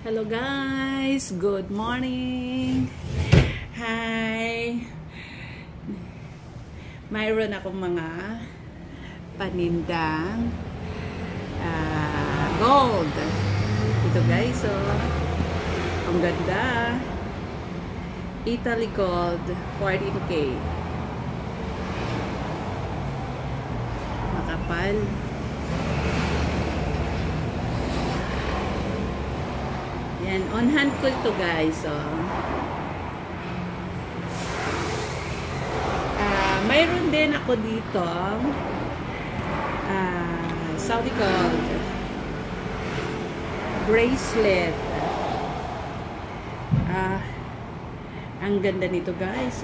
Hello guys, good morning. Hi. Mayroon akong mga panindang gold. Ito guys, ang ganda. Italy Gold 14K. Makapal. Yan, on hand ko ito guys. Mayroon din ako dito Saudi Gold bracelet. Ang ganda nito guys.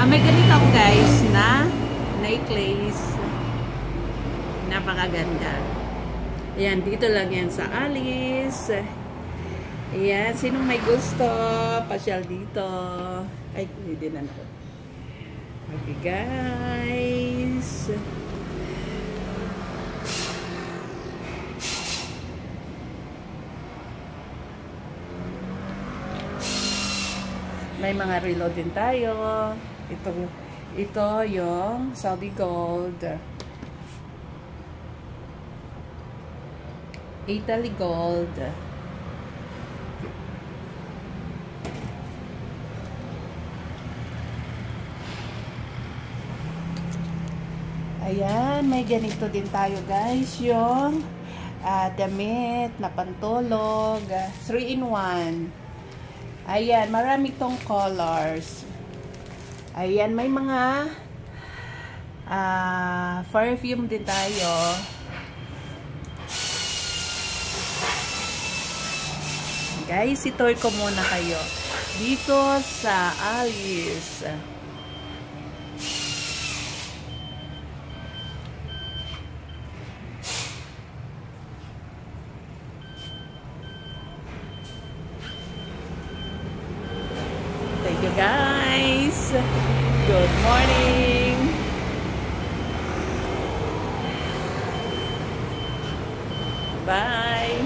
May ganito ako guys na necklace. Napakaganda. Ayan, dito lang yan sa Alice. Ayan, sinong may gusto, pasyal dito. Ay, hindi na ako. Okay, guys. May mga reload din tayo. Ito yung Saudi Gold. Italy Gold. Ayan, may ganito din tayo guys, yung damit na pantulog, 3-in-1. Ayan, marami tong colors. Ayan, may mga perfume din tayo. Guys, itoy ko muna kayo dito sa Alice. Thank you guys. Good morning. Bye.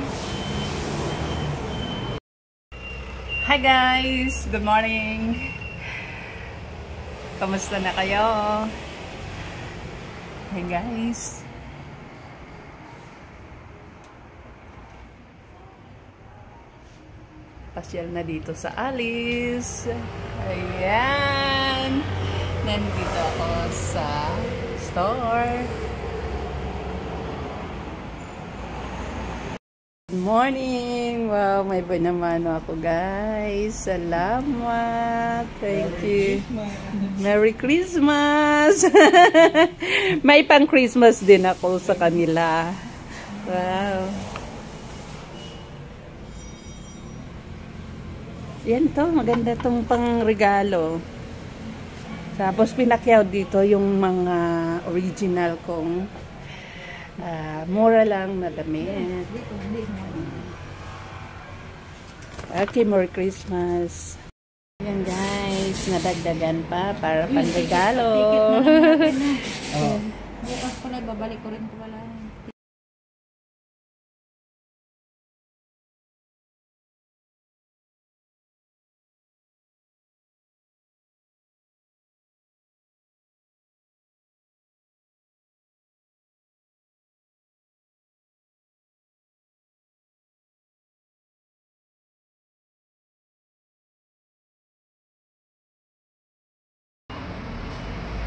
Hi guys! Good morning! Kamusta na kayo? Hey guys! Pasyal na dito sa Alice. Ayan! Nandito ako sa store. Good morning! Wow, may banamano ako guys. Salamat. Thank you. Merry Christmas! May pang Christmas din ako sa kanila. Wow. Yan to, maganda tong pang regalo. Tapos pinakyaw dito yung mga original kong mura lang na damit. Okay, Merry Christmas. Ayan guys, nadagdagan pa para panregalo. Bukas pala, babalik ko rin ko pala.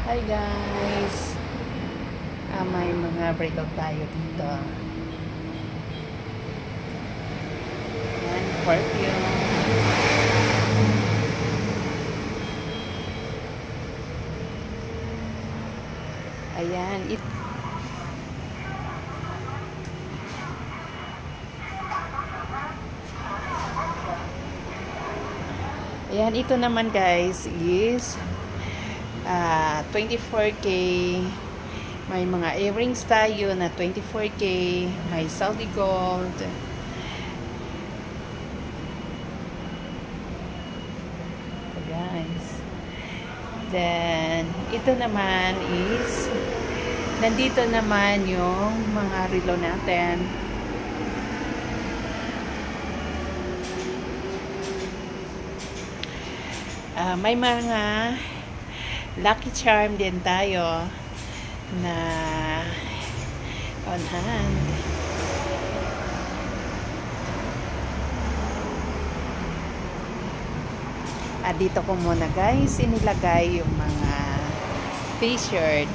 Hi guys! May mga breakout tayo dito. Ayan, perfume. Ayan, ayan, ito naman guys is 24K. May mga earrings tayo na 24K. May Saudi Gold. So guys. Then, ito naman is nandito naman yung mga relo natin. May mga Lucky Charm din tayo na on hand. Dito ko muna guys inilagay yung mga t-shirt.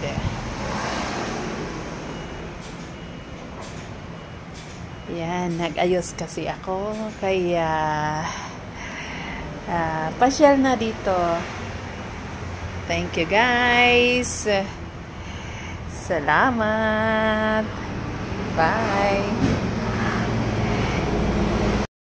Yan, nag-ayos kasi ako kaya pasyal na dito. Thank you guys. Salamat. Bye.